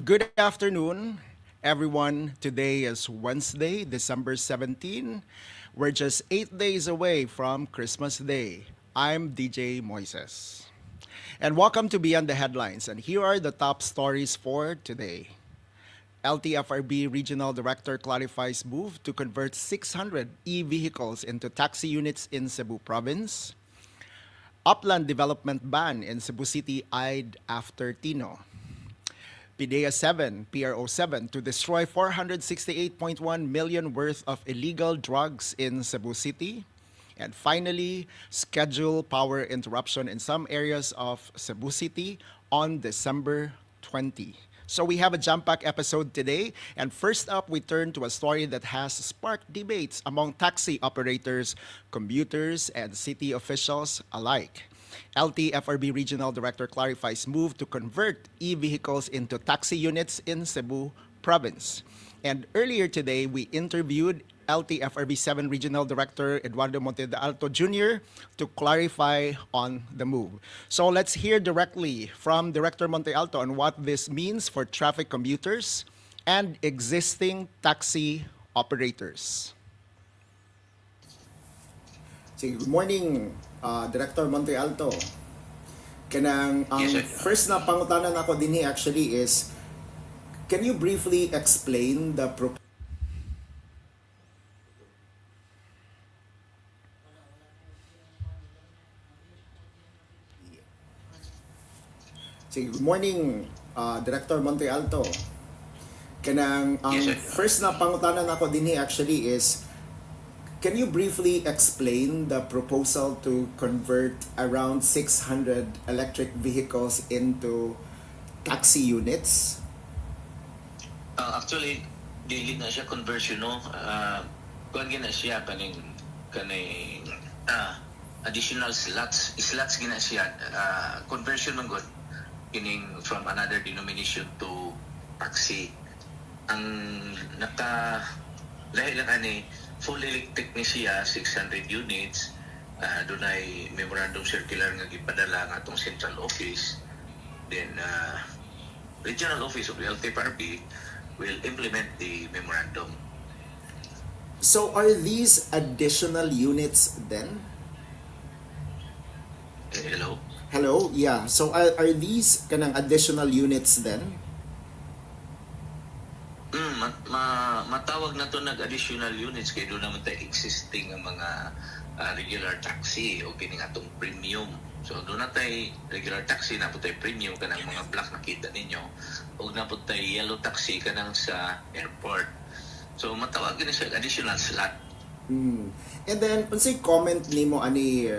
Good afternoon, everyone. Today is Wednesday, December 17. We're just 8 days away from Christmas Day. I'm DJ Moises. And welcome to Beyond the Headlines. And here are the top stories for today. LTFRB Regional Director clarifies move to convert 600 e-vehicles into taxi units in Cebu Province. Upland development ban in Cebu City eyed after Tino. PDEA-7 PRO-7 to destroy 468.1 million worth of illegal drugs in Cebu City. And finally, schedule power interruption in some areas of Cebu City on December 20. So we have a jam-packed episode today. And first up, we turn to a story that has sparked debates among taxi operators, commuters, and city officials alike. LTFRB Regional Director clarifies move to convert e-vehicles into taxi units in Cebu Province. And earlier today, we interviewed LTFRB 7 Regional Director Eduardo Monte de Alto Jr. to clarify on the move. So let's hear directly from Director Monte Alto on what this means for traffic commuters and existing taxi operators. Sige, good morning, Director Monte Alto. Kanang Yes, sir. first na pangutanan ako dinhi actually is, can you briefly explain the Sige, good morning, Director Monte Alto. Kanang Yes, sir. first na pangutanan ako dinhi actually is, can you briefly explain the proposal to convert around 600 electric vehicles into taxi units? Actually, dili na siya conversion, no? Kuwan gina siya kaning additional slots gina siya, conversion ng good kining from another denomination to taxi. Ang lahi lang ani full electric ni siya 600 units. Dunay memorandum circular nga gipadala nga atong central office. Then regional office of the LTFRB will implement the memorandum. So are these additional units then? Hello? Hello? Yeah. So are these kanang additional units then? Matawag na to nag-additional units kay doon naman tayo existing ang mga regular taxi o kining atong premium. So doon na tayo regular taxi, na po tayo premium kanang mga black nakita ninyo, o na po tayo yellow taxi kanang sa airport. So matawag na siya additional slot. And then unsay comment nimo ani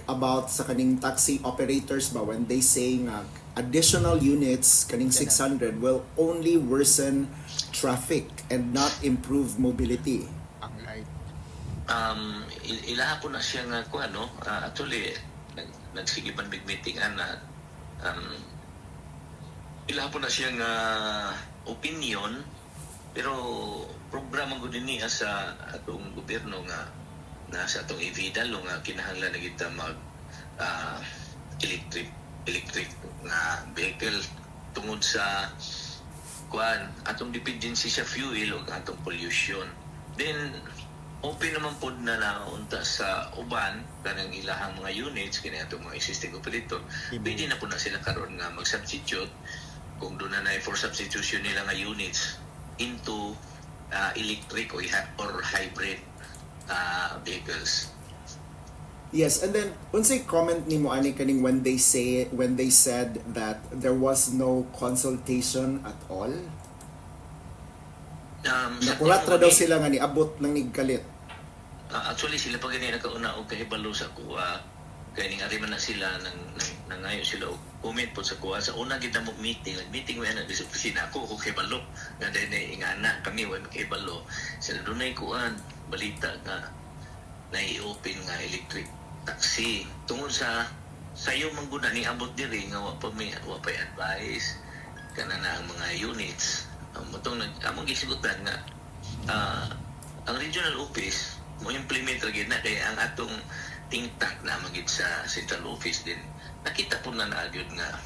about sa kaning taxi operators ba when they say nga additional units kaning 600 will only worsen traffic and not improve mobility? Ang light. Ilaha po na siya nga kung ano, actually nagsigipan big meeting na ilaha po na siya nga opinion, pero programa ko din niya sa atong gobyerno nga nasa atong evidal nga kinahanglan na kita mag electric nga vehicle tungod sa kuan atong dependency sa fuel o atong pollution. Then open naman po na naunta sa uban kanang ilahang mga units kini atong mga existing operator. Pwede na po na sila karon nga mag-substitute kung doon na for substitution nila nga units into electric or hybrid vehicles. Yes, and then unsay comment nimo ani kaning when they said that there was no consultation at all? Nakulatra daw sila nga niabot ng nigkalit. Actually sila pa ganyan nakauna og kahibalo sa kuha kay ning ari man na sila nangayo sila og comment po sa kuha sa una kita mo meeting wa na sa opisina ako og kahibalo nga dinay ingana kami wa kahibalo sila dunay kuan balita nga na-i-open nga electric taxi tungod sa sayo man gud ni abot diri nga wa pa advice kana na ang mga units motong among gisigutan nga ang regional office mo implement ra gid na kay ang atong think tank na magit sa central office din nakita po na nagyud nga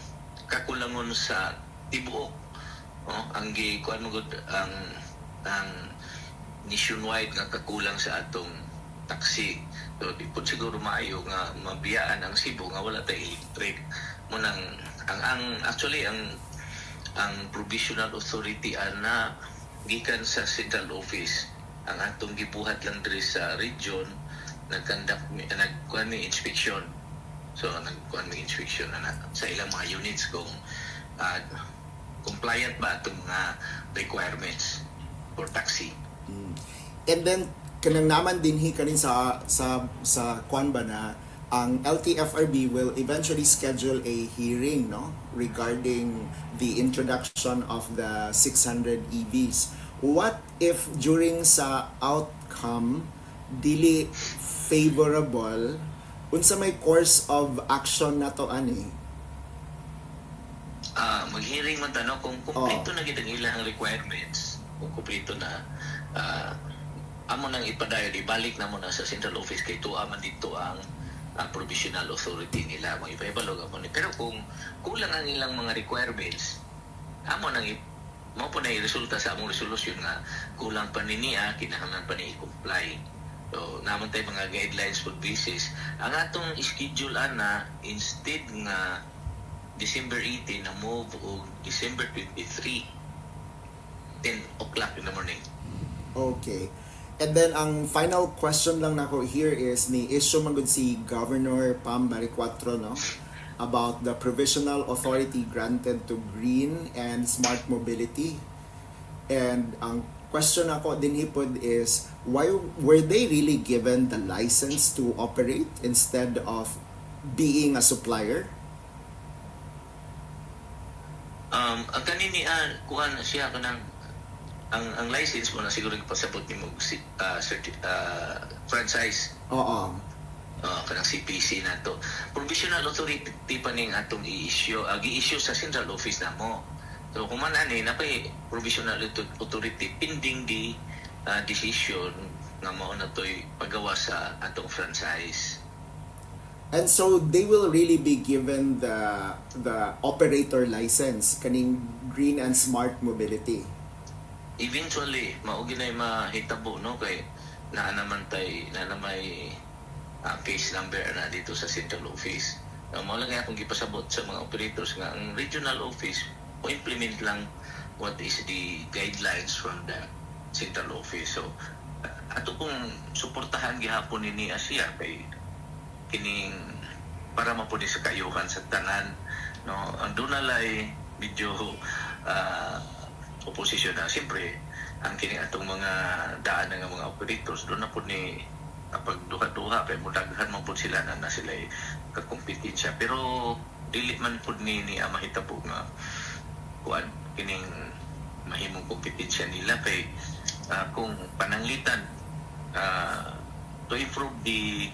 kakulangon sa tibuok ang kuan mo gud ang nationwide nga kakulang sa atong taxi. So di pud siguro maayo nga mabiyaan ang Cebu nga wala tay electric mo nang actually ang provisional authority ana gikan sa central office ang atong gibuhat lang diri sa region nagkuan mi inspection. So nagkuan mi inspection na sa ilang mga units kung compliant ba itong mga requirements for taxi. And then kanang naman dinhi kanin sa kwan ba na ang LTFRB will eventually schedule a hearing no regarding the introduction of the 600 EVs. What if during sa outcome dili favorable unsa may course of action na to ani? Mag-hearing man tanong kung kumpleto na gid ang ilang requirements, kung kumpleto na amo nang ipadayon ibalik na mo na sa central office kay tuwa man dito ang provisional authority nila mo ipahibalog mo ni. Pero kung kulang ang ilang mga requirements amo nang mo po na resulta sa among resolusyon nga kulang pa niya kinahanglan pa ni i-comply. So naman tay mga guidelines for basis ang atong schedule ana instead nga December 18 na move o December 23 10 o'clock in the morning. Okay. And then ang final question lang nako here is ni issue man gud si Governor Pam Baricuatro no about the provisional authority granted to green and smart mobility. And ang question ako din hipod is why were they really given the license to operate instead of being a supplier? Ang kanini kuan siya kanang ang license mo na siguro ipasabot nimo franchise. Oo. Kanang CPC na to. Provisional authority pa ning atong i-issue, gi-issue sa central office na mo. So kung man ani na pay provisional authority pending the decision nga mao na toy pagawa sa atong franchise. And so they will really be given the operator license kaning green and smart mobility. Eventually mao ginay mahitabo no kay naa naman may case number na dito sa central office. Mao lang akong gipasabot sa mga operators nga ang regional office o implement lang what is the guidelines from the central office. So ato pong suportahan gihapon ni Asia kay kining para mapuni sa kayuhan sa tanan no ang dunalay medyo opposition na siyempre ang kining atong mga daan nga mga operators doon na po ni kapag duha-duha kay mudaghan man po sila na sila kakompetensya pero dili man po ni mahitabo nga kuan kining mahimong kompetensya nila kay kung pananglitan to improve the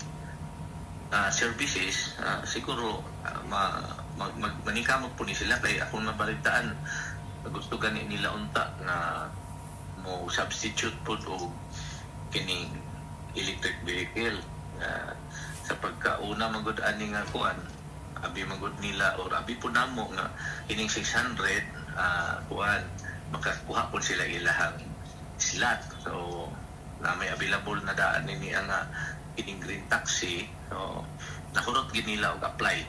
services siguro manikamot po ni sila kay akong mabalitaan gusto gani nila unta na mo substitute po o kining electric vehicle sa pagkauna magud ani nga kuan abi magud nila or abi po namo nga kining 600 kuan makakuha po sila ilahang slot so na may available na daan ni ang kining green taxi so nakunot gid nila og apply.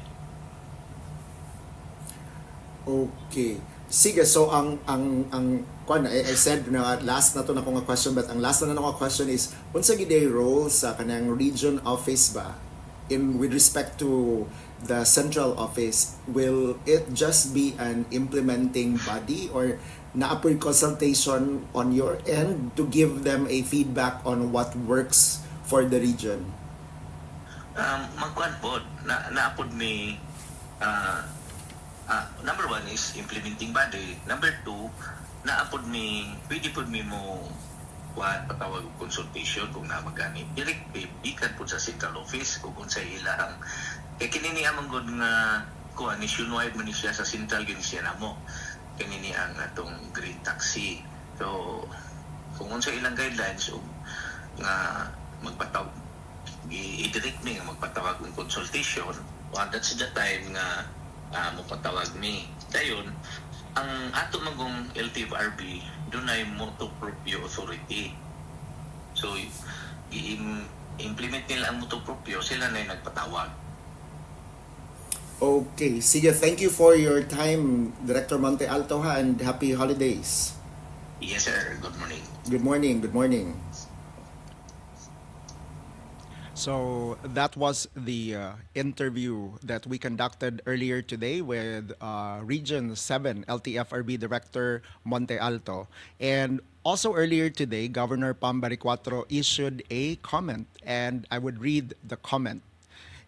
Okay. Sige, so ang kuan I said na last na to na ko nga question but ang last na nga question is unsa gid ay role sa kanang region office ba in with respect to the central office? Will it just be an implementing body or naapoy consultation on your end to give them a feedback on what works for the region? Magkuan po naapod mi number one is implementing body. Number two, naapod mi pwede pod mi mo patawag og consultation kung na magani direct ikan po sa central office kung unsay ilang kay kini amang god nga kuan nationwide man siya sa central gyud siya namo kini ang atong green taxi. So kung unsay ilang guidelines nga magpatawag i-direct mi nga magpatawag og consultation that's the time nga magpatawag mi dayon Ang ato magong LTFRB, doon ay Moto Proprio Authority. So, i-implement nila ang Moto Proprio, sila na yung nagpatawag. Okay, sige, thank you for your time, Director Monte Alto, ha, and happy holidays. Yes, sir. Good morning. Good morning, good morning. So that was the interview that we conducted earlier today with Region 7 LTFRB Director Monte Alto. And also earlier today, Governor Pam Baricuatro issued a comment, and I would read the comment.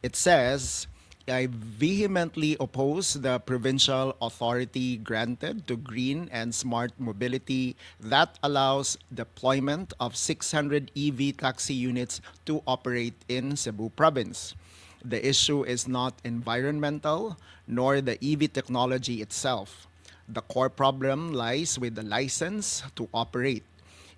It says, I vehemently oppose the provincial authority granted to green and smart mobility that allows deployment of 600 EV taxi units to operate in Cebu province. The issue is not environmental nor the EV technology itself. The core problem lies with the license to operate.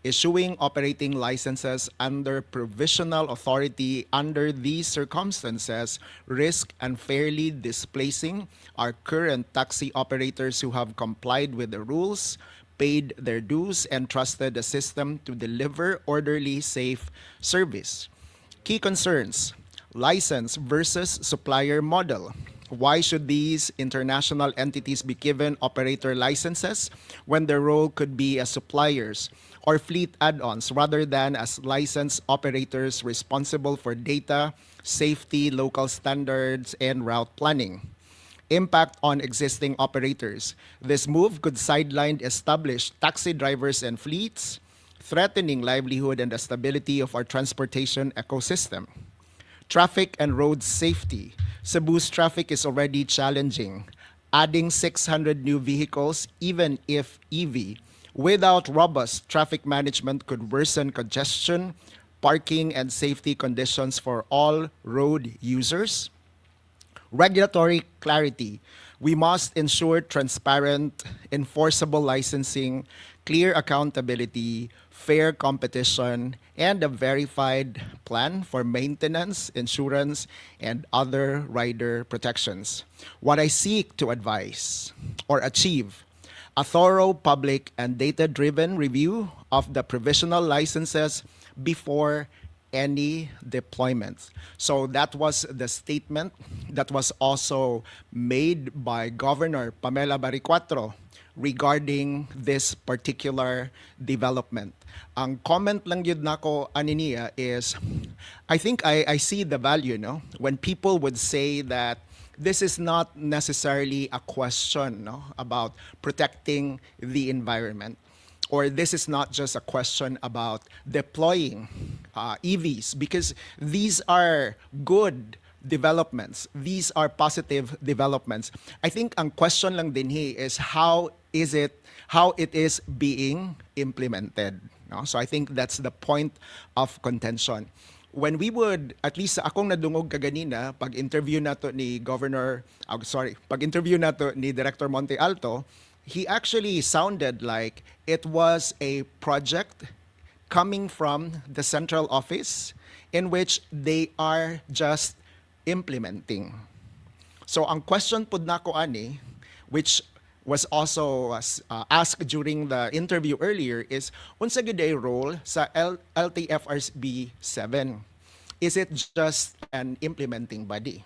Issuing operating licenses under provisional authority under these circumstances risk unfairly displacing our current taxi operators who have complied with the rules, paid their dues, and trusted the system to deliver orderly, safe service. Key concerns: license versus supplier model. Why should these international entities be given operator licenses when their role could be as suppliers or fleet add-ons rather than as licensed operators responsible for data, safety, local standards, and route planning? Impact on existing operators. This move could sideline established taxi drivers and fleets, threatening livelihood and the stability of our transportation ecosystem. Traffic and road safety. Cebu's traffic is already challenging. Adding 600 new vehicles, even if EV, without robust traffic management could worsen congestion, parking, and safety conditions for all road users. Regulatory clarity. We must ensure transparent, enforceable licensing, clear accountability, fair competition, and a verified plan for maintenance, insurance, and other rider protections. What I seek to advise or achieve: a thorough public and data-driven review of the provisional licenses before any deployments. So that was the statement that was also made by Governor Pamela Baricuatro regarding this particular development. Ang comment lang yun nako aniniya is, I think I see the value, no? When people would say that this is not necessarily a question, no, about protecting the environment, or this is not just a question about deploying EVs, because these are good developments. These are positive developments. I think ang question lang din is how it is being implemented. No? So I think that's the point of contention. When we would, at least akong nadungog kaganina, pag-interview nato ni pag-interview nato ni Director Monte Alto, he actually sounded like it was a project coming from the central office in which they are just implementing. So ang question pud nako ani, which was also asked during the interview earlier, is unsa gyud ay role sa LTFRB 7? Is it just an implementing body?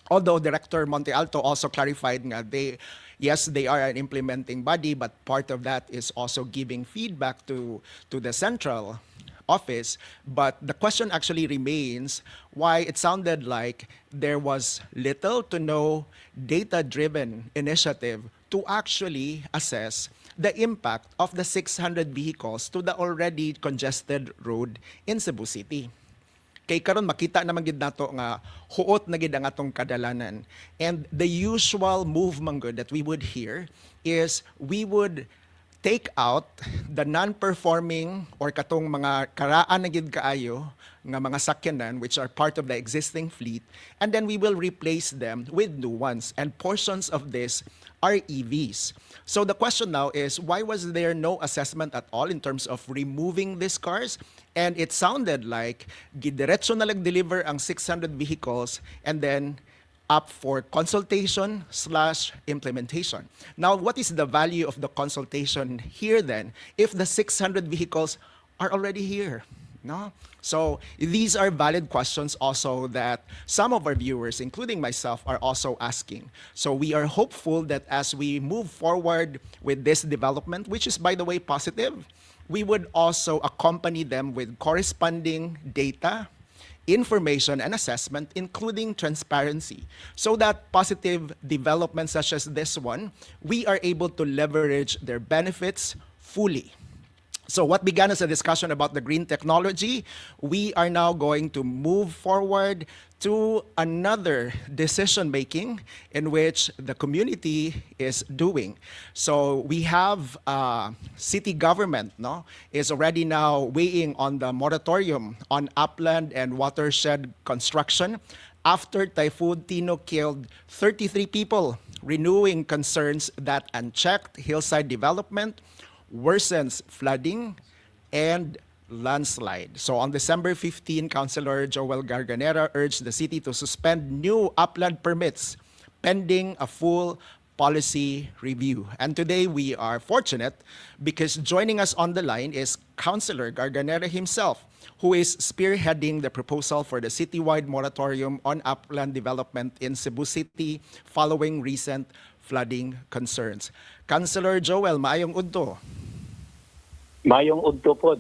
Although Director Monte Alto also clarified nga they are an implementing body, but part of that is also giving feedback to the central office. But the question actually remains why it sounded like there was little to no data-driven initiative to actually assess the impact of the 600 vehicles to the already congested road in Cebu City. Kay karon makita naman gid nato nga huot na gid ang atong kadalanan, and the usual move man gud that we would hear is we would take out the non-performing or katong mga karaan na gid kaayo nga mga sakyanan which are part of the existing fleet, and then we will replace them with new ones, and portions of this are EVs. So the question now is, why was there no assessment at all in terms of removing these cars? And it sounded like gidiretso na lang deliver ang 600 vehicles, and then up for consultation slash implementation. Now, what is the value of the consultation here then if the 600 vehicles are already here? No? So these are valid questions also that some of our viewers, including myself, are also asking. So we are hopeful that as we move forward with this development, which is, by the way, positive, we would also accompany them with corresponding data, information, and assessment, including transparency, so that positive developments such as this one, we are able to leverage their benefits fully. So what began as a discussion about the green technology, we are now going to move forward to another decision making in which the community is doing. So we have city government, no, is already now weighing on the moratorium on upland and watershed construction after Typhoon Tino killed 33 people, renewing concerns that unchecked hillside development worsens flooding and landslide. So on December 15, Councilor Joel Garganera urged the city to suspend new upland permits pending a full policy review. And today we are fortunate because joining us on the line is Councilor Garganera himself, who is spearheading the proposal for the citywide moratorium on upland development in Cebu City following recent flooding concerns. Councilor Joel, maayong udto. Mayong udto po,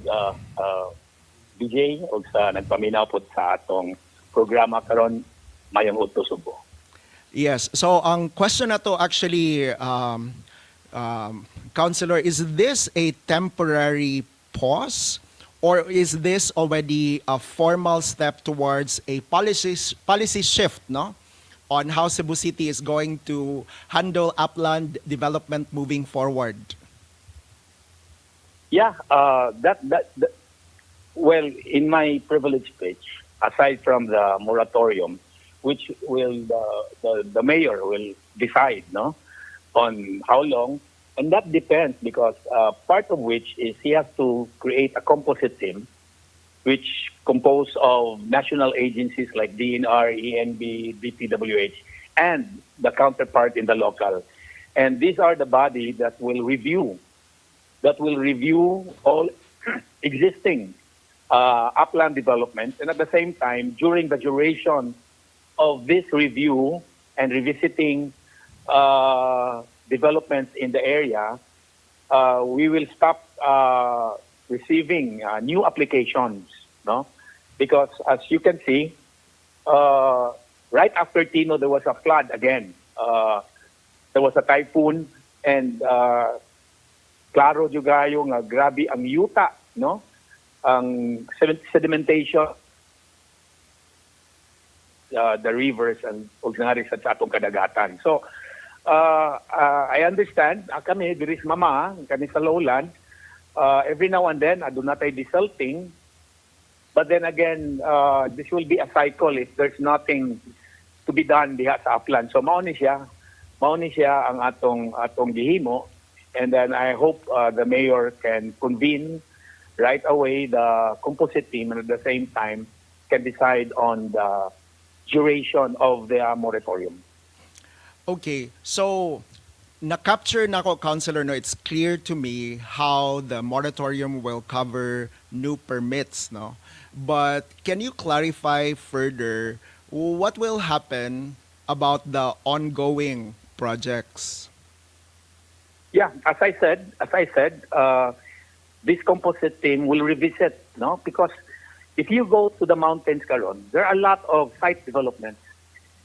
DJ, o sa nagpaminaw po sa atong programa karon mayong udto Subo. Yes. So ang question na to actually, Councilor, is this a temporary pause or is this already a formal step towards a policy shift, no, on how Cebu City is going to handle upland development moving forward? Yeah, well, in my privilege speech, aside from the moratorium, which will the mayor will decide, no, on how long, and that depends because part of which is he has to create a composite team, which composed of national agencies like DNR, ENB, DPWH, and the counterpart in the local, and these are the body that will review all existing upland developments, and at the same time, during the duration of this review and revisiting developments in the area, we will stop receiving new applications, no? Because as you can see, right after Tino, there was a flood again. There was a typhoon, and klaro jugayo nga grabe ang yuta, no? Ang sedimentation, the rivers and ordinary sa atong kadagatan. So I understand kami diri sa mama, kami sa lowland, every now and then ado natay desalting, but then again this will be a cycle if there's nothing to be done diha sa upland. So mao ni siya ang atong gihimo. And then I hope the mayor can convene right away the composite team and at the same time can decide on the duration of the moratorium. Okay, so na-capture na ko, Councilor, no, it's clear to me how the moratorium will cover new permits, no? But can you clarify further what will happen about the ongoing projects? Yeah, as I said, this composite team will revisit, no? Because if you go to the mountains, Karon, there are a lot of site developments.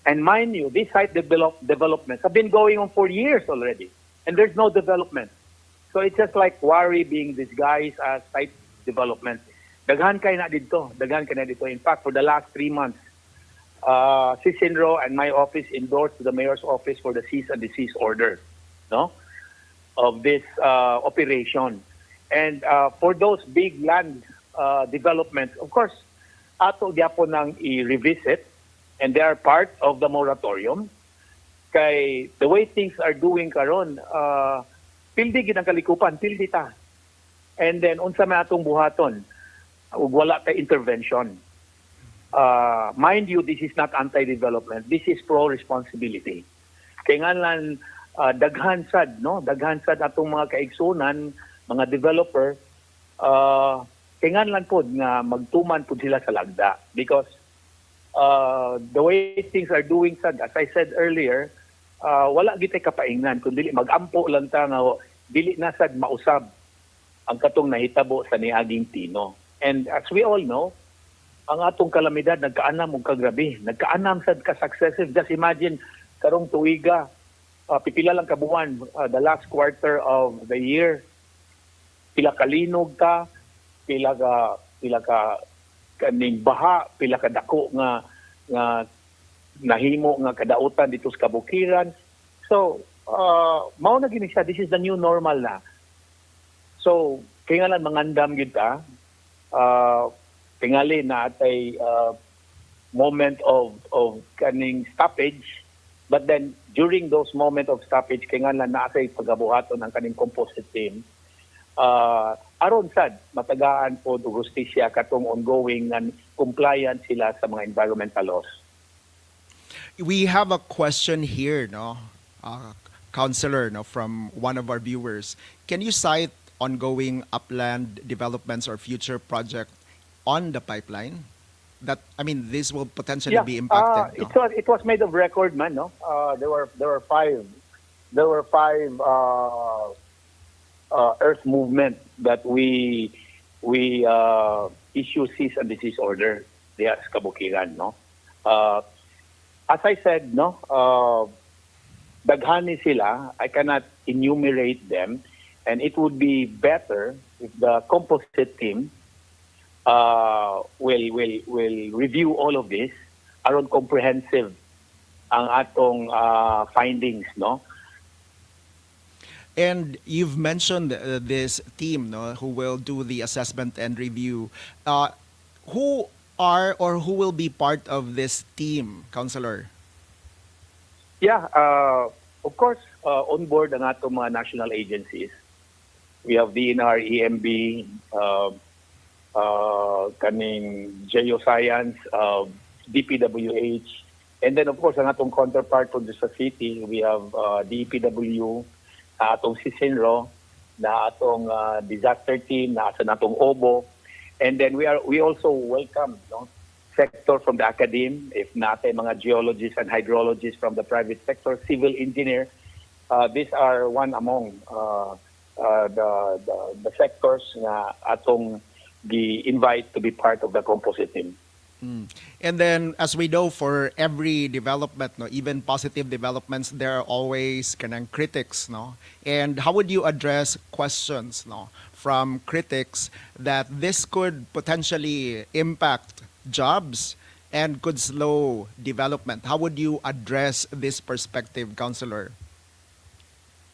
And mind you, these site developments have been going on for years already, and there's no development. So it's just like Wari being disguised as site development. Daghan kay na dito. In fact, for the last 3 months, Sisinro and my office endorsed to the mayor's office for the cease and desist order, no, of this operation. And for those big land developments, of course, ato gyapon nang i-revisit, and they are part of the moratorium. Kay the way things are doing karon, pildi gid ang kalikupan, pildi ta. And then unsa man atong buhaton, ug wala ta intervention. mind you, this is not anti-development. This is pro-responsibility. Kaya nga lang, daghan sad, no? Daghan sad atong mga kaigsunan, mga developer, kaya nga lang po nga magtuman po sila sa lagda. Because the way things are doing sad, as I said earlier, wala gitay kapaingnan. Kung dili, magampo lang ta nga, dili na sad mausab ang katong nahitabo sa niaging Tino. And as we all know, ang atong kalamidad nagkaanam og kagrabe, nagkaanam sad ka successive. Just imagine karong tuiga, pipila lang ka buwan, the last quarter of the year, pila kalinog ka, pila ka kaning baha, pila ka dako nga nahimo nga kadautan dito sa kabukiran. So mao na gini siya, this is the new normal na. So kaya nga lang mangandam gyud ta, tingali na atay moment of kaning stoppage, but then during those moment of stoppage kaya nga lang naasay pagabuhaton ang kaning composite team, aron sad matagaan po do justisya katong ongoing nga compliant sila sa mga environmental laws. We have a question here, no, Counselor, no, from one of our viewers. Can you cite ongoing upland developments or future project on the pipeline? That, I mean, this will potentially be impacted. No? It was made of record, man. No, there were five earth movement that we issue cease and desist order diya sa kabukiran. No, as I said, no, daghani sila. I cannot enumerate them, and it would be better if the composite team will review all of this aron comprehensive ang atong findings, no. And you've mentioned this team, no, who will do the assessment and review. Who are or who will be part of this team, Counselor? Yeah, of course, on board ang atong mga national agencies. We have DNR, EMB, kaning Geoscience, DPWH, and then of course ang atong counterpart from the city, we have DPW, atong Sisinro, na atong disaster team, na sa atong OBO, and then we also welcome, no, sector from the academe, if natin mga geologists and hydrologists from the private sector, civil engineer. These are one among the sectors na atong invite to be part of the composite team. And then, as we know, for every development, no, even positive developments, there are always kanang critics, no. And how would you address questions, no, from critics that this could potentially impact jobs and could slow development? How would you address this perspective, Counselor?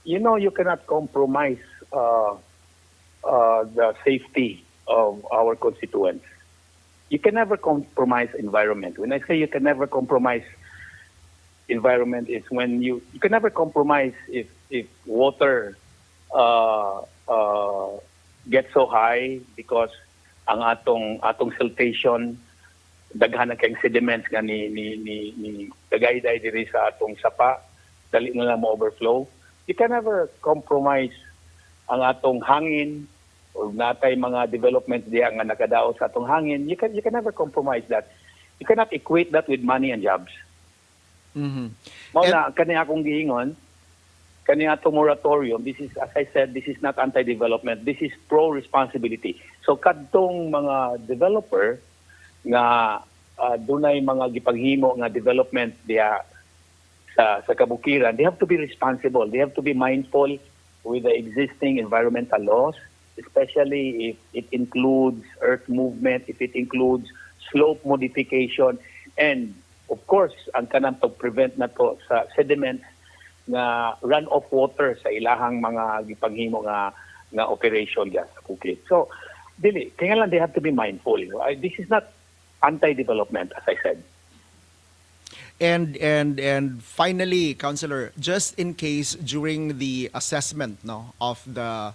You know, you cannot compromise the safety of our constituents. You can never compromise environment. When I say you can never compromise environment, is when you can never compromise if water gets so high because ang atong siltation daghan na kayong sediments nga ni dagayday diri sa atong sapa, dali na lang mo overflow. You can never compromise ang atong hangin o natay mga developments diya nga nakadaot sa atong hangin. You can never compromise that. You cannot equate that with money and jobs. Mao na kani akong giingon, kani atong moratorium, this is, as I said, this is not anti-development, this is pro-responsibility. So kadtong mga developer nga dunay mga gipaghimo nga development diya sa kabukiran, they have to be responsible, they have to be mindful with the existing environmental laws, especially if it includes earth movement, if it includes slope modification, and of course, ang kanang to prevent na to sa sediments na runoff water sa ilahang mga gipaghimo nga operation diya sa bukid. So, dili, kaya lang they have to be mindful. This is not anti-development, as I said. And finally, Counselor, just in case during the assessment, no, of the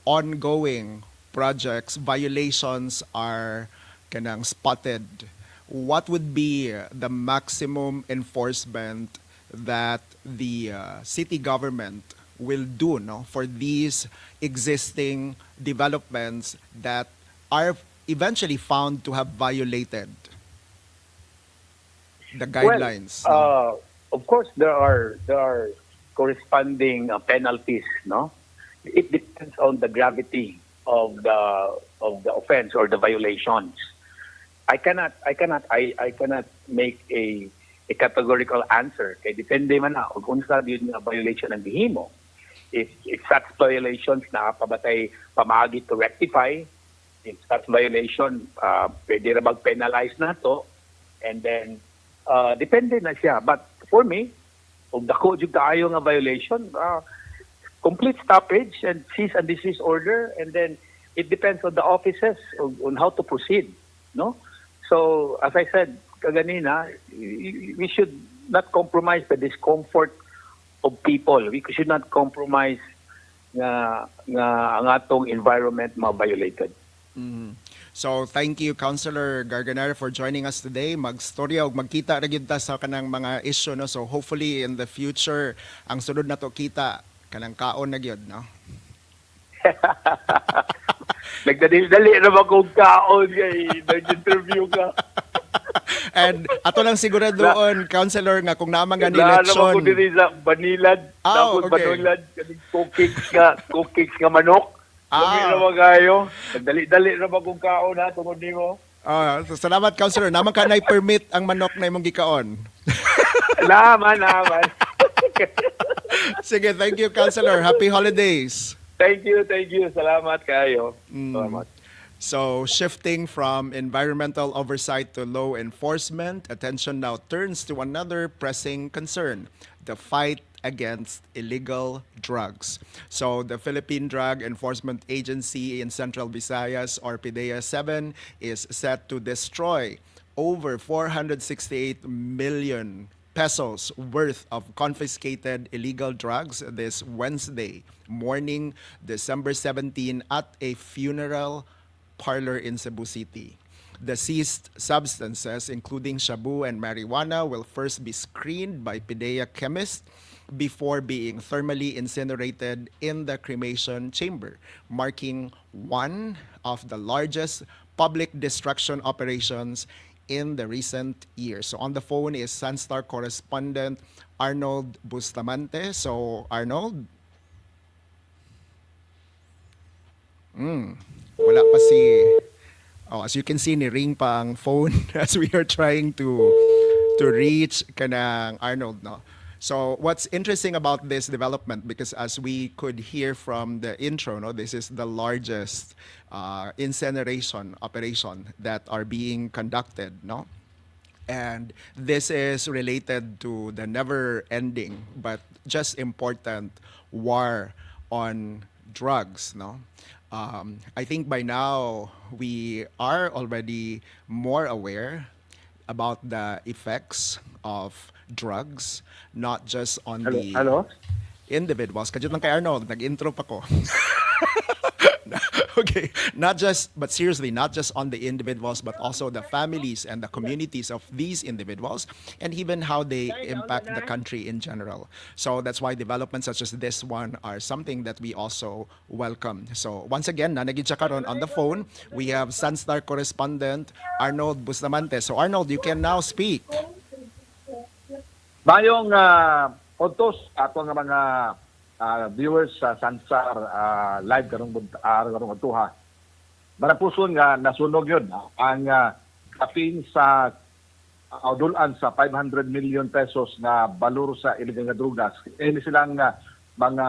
ongoing projects, violations are kanang spotted, what would be the maximum enforcement that the city government will do, no, for these existing developments that are eventually found to have violated the guidelines? No? Of course, there are corresponding penalties. No, it depends on the gravity of the offense or the violations. I cannot make a categorical answer. Kaya depende man na kung unsa yun nga violation ang gihimo. If such violations na pabatay pamagi to rectify, if such violation pwede ra mag-penalize na to, and then depende na siya. But for me, kung dako jud kaayo nga violation, complete stoppage and cease and desist order, and then it depends on the offices on how to proceed, no? So as I said kaganina, we should not compromise the discomfort of people. We should not compromise nga ang atong environment ma-violated. So thank you, Councilor Garganera, for joining us today. Magstorya ug magkita ra gyud ta sa kanang mga issue, no. So hopefully in the future ang sunod na to kita kanang kaon na gyud, no. Nagdali-dali na ba kung kaon kay nag-interview ka? And ato lang siguradoon, Councilor, nga kung naman nga ni Wala naman election. ko diri sa Banilad. Tapos okay. Banilad, kaning cookies nga manok. Dali na ba kayo? Nagdali-dali na ba kung kaon ha? Tungod nimo. So salamat, Councilor. Naman ka na permit ang manok na imong gikaon. Naman. Sige, thank you, Councilor. Happy holidays. Thank you. Salamat kayo. Salamat. So, shifting from environmental oversight to law enforcement, attention now turns to another pressing concern, the fight against illegal drugs. So, the Philippine Drug Enforcement Agency in Central Visayas, or PDEA-7, is set to destroy over 468 million pesos worth of confiscated illegal drugs this Wednesday morning, December 17, at a funeral parlor in Cebu City. The seized substances, including shabu and marijuana, will first be screened by PDEA chemists before being thermally incinerated in the cremation chamber, marking one of the largest public destruction operations in the recent years. So on the phone is Sunstar correspondent Arnold Bustamante. So Arnold? Wala pa si... as you can see, ni-ring pa ang phone as we are trying to reach kanang Arnold, no? So what's interesting about this development, because as we could hear from the intro, no, this is the largest incineration operation that are being conducted, no? And this is related to the never-ending but just important war on drugs, no? I think by now we are already more aware about the effects of drugs, not just on the individuals. Kadyo lang kay Arnold, nag-intro pa ko. Okay, not just, but seriously, not just on the individuals, but also the families and the communities of these individuals, and even how they impact the country in general. So that's why developments such as this one are something that we also welcome. So once again, nanagid siya karon on the phone, we have Sunstar correspondent Arnold Bustamante. So Arnold, you can now speak. Mayong puntos ato nga mga viewers sa Sansar live karong adtuha. Marapuson nga nasunog yun ang kapin sa audulan sa 500 million pesos na balur sa illegal nga drugas. Ini silang mga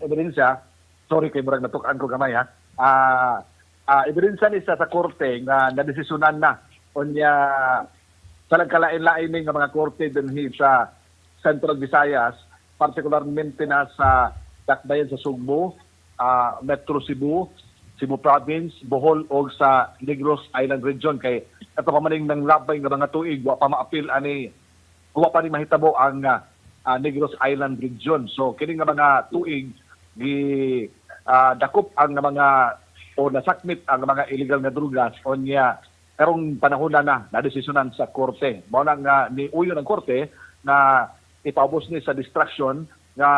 ebidensya, sorry kay murag natukan ko gamay ha. Ebidensya ni sa korte nga nadesisyonan na unya sa nagkalain-lain nga mga korte dinhi sa Central Visayas, particularmente na sa dakbayan sa Sugbo, Metro Cebu, Cebu Province, Bohol o sa Negros Island Region. Kay ito pa maning ng labay nga mga tuig, wa pa maapil ani, wa pa ni mahitabo ang Negros Island Region. So kini nga mga tuig gi dakop ang mga o nasakmit ang mga illegal na drugas o niya karong panahon na desisyonan sa korte. Mao nang niuyo ng korte na ipaubos ni sa distraction nga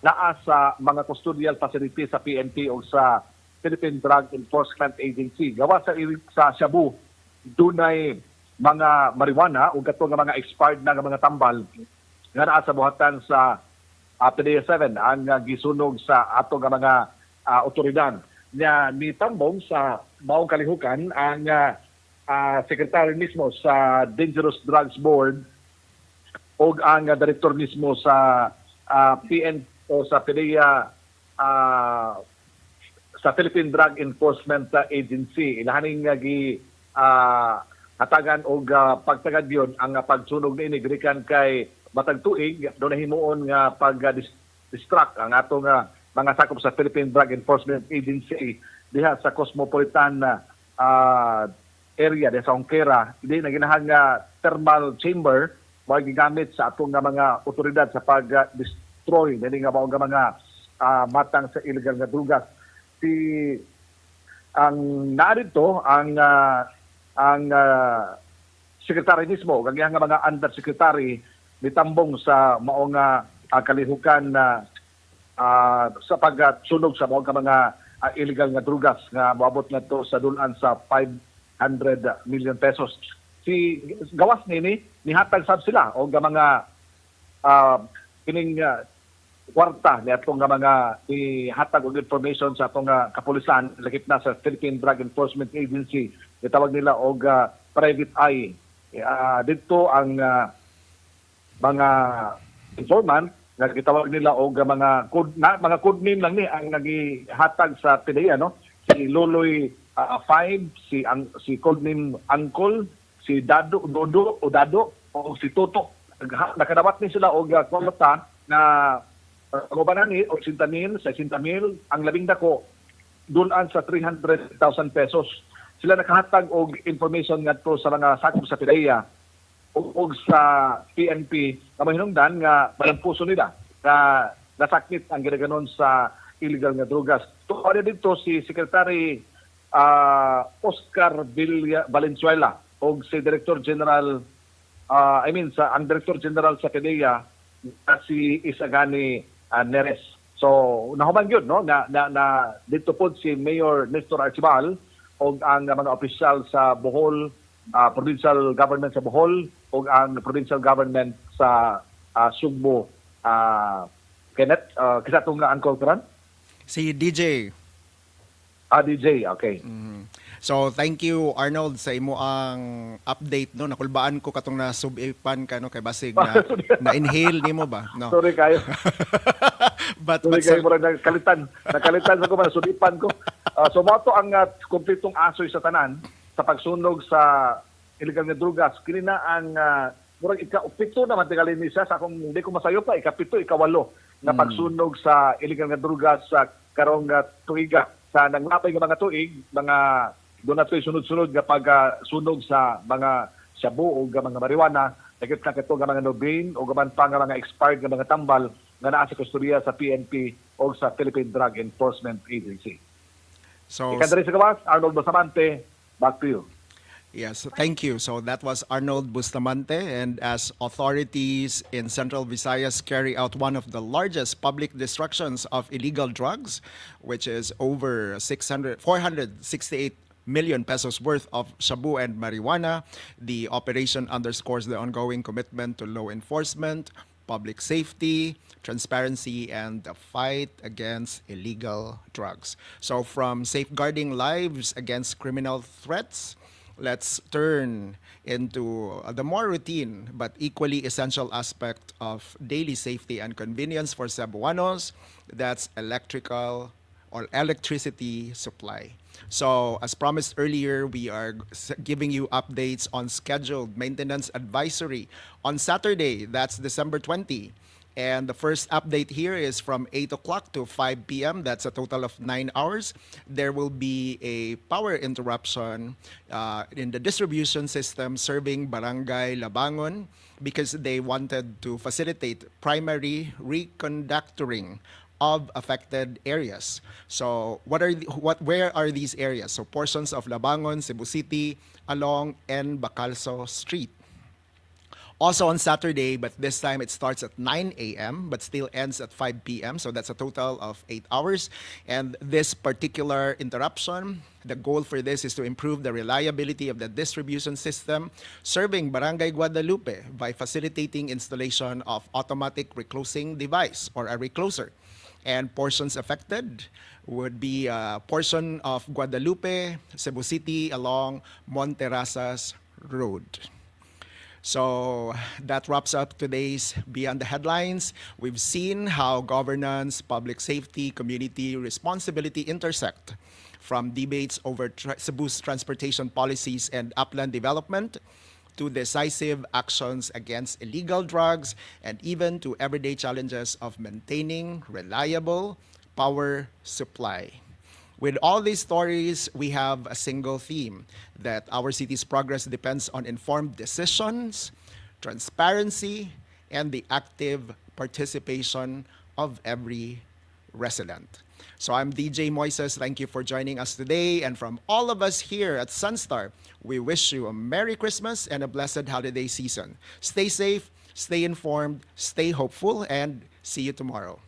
naa sa mga custodial facility sa PNP o sa Philippine Drug Enforcement Agency. Gawa sa Cebu, dunay mga marijuana o kato nga mga expired na nga mga tambal nga naa sa buhatan sa PDEA-7 ang gisunog sa ato nga mga otoridad. Nya nitambong sa maong kalihukan ang secretary mismo sa Dangerous Drugs Board o ang director mismo sa PN o sa PDEA sa Philippine Drug Enforcement Agency. Ilahaning gi hatagan og pagtagad yon ang pagsunog ni gikan kay matag tuig do nahimuon nga pag-distract ang ato nga mga sakop sa Philippine Drug Enforcement Agency diha sa Cosmopolitan area diha sa Ongkera. Hindi na ginahang thermal chamber mao gigamit sa atong nga mga otoridad sa pag-destroy dili nga mao nga mga matang sa illegal nga drugas. Ang narito ang secretary mismo kagaya nga mga undersecretary nitambong sa mao nga kalihukan sa pagsunog sa mga mga illegal nga drugas nga moabot nga to sa dulan sa 500 million pesos. Si gawas nini nihatag sab sila o nga mga kining kwarta ni atong nga mga ihatag og information sa atong kapulisan lakip na sa Philippine Drug Enforcement Agency. Itawag nila og private eye. Dito ang mga informant nga gitawag nila og mga code name lang ni ang nagihatag sa PDEA, no? Si Loloy 5, si code name Uncle, si Dodo o si Toto. Nakadawat ni sila og kwota na ngubanan ni 80,000, 60,000, ang labing dako dulan sa 300,000 pesos. Sila nakahatag og information ngadto sa mga sakop sa PDEA og sa PNP na mahinungdan nga malampuso nila na nasakit ang ginaganon sa illegal nga drugas. Tuwa dito si Secretary Oscar Valenzuela o si Director General ang Director General sa PDEA si Isagani Neres. So nahuman gyud no na dito po si Mayor Nestor Archibal o ang mga opisyal sa Bohol, provincial government sa Bohol o ang provincial government sa Sugbo. Kenneth, kisa itong uncle karan? Si DJ. DJ, okay. So thank you Arnold sa imo ang update no, nakulbaan ko katong na subipan ka no kay basig na inhale nimo ba no. Sorry kayo. but kayo murag nakalitan sa ko man sudipan ko. So mo to ang kompletong asoy sa tanan sa pagsunog sa illegal nga drugas. Kini na ang murag ika-7 na matigalin ni siya sa akong hindi ko masayo pa ika-7 ika-8 na pagsunog sa illegal nga drugas sa karong tuiga sa nanglapay nga mga tuig mga doon na ito'y sunod-sunod nga pagsunog sa mga shabu o mga marijuana, nakit na ito nga mga nobin o gaman pa nga mga expired nga mga tambal nga naa sa kusturya sa PNP o sa Philippine Drug Enforcement Agency. So Ikandari sa gawas, Arnold Bustamante, back to you. yes, thank you. So that was Arnold Bustamante, and as authorities in Central Visayas carry out one of the largest public destructions of illegal drugs, which is over 468 million pesos worth of shabu and marijuana. The operation underscores the ongoing commitment to law enforcement, public safety, transparency, and the fight against illegal drugs. So from safeguarding lives against criminal threats, let's turn into the more routine but equally essential aspect of daily safety and convenience for Cebuanos. That's electricity supply. So, as promised earlier, we are giving you updates on scheduled maintenance advisory on Saturday. That's December 20. And the first update here is from 8 o'clock to 5 p.m. That's a total of 9 hours. There will be a power interruption in the distribution system serving Barangay Labangon because they wanted to facilitate primary reconductoring of affected areas. So where are these areas? So portions of Labangon, Cebu City, along N. Bacalso Street. Also on Saturday, but this time it starts at 9 a.m. but still ends at 5 p.m. So that's a total of 8 hours. And this particular interruption, the goal for this is to improve the reliability of the distribution system serving Barangay Guadalupe by facilitating installation of automatic reclosing device or a recloser. And portions affected would be a portion of Guadalupe, Cebu City along Monterrasas Road. So that wraps up today's Beyond the Headlines. We've seen how governance, public safety, community responsibility intersect, from debates over Cebu's transportation policies and upland development to decisive actions against illegal drugs and even to everyday challenges of maintaining reliable power supply. With all these stories, we have a single theme that our city's progress depends on informed decisions, transparency, and the active participation of every resident. So I'm DJ Moises. Thank you for joining us today. And from all of us here at Sunstar, we wish you a Merry Christmas and a blessed holiday season. Stay safe, stay informed, stay hopeful, and see you tomorrow.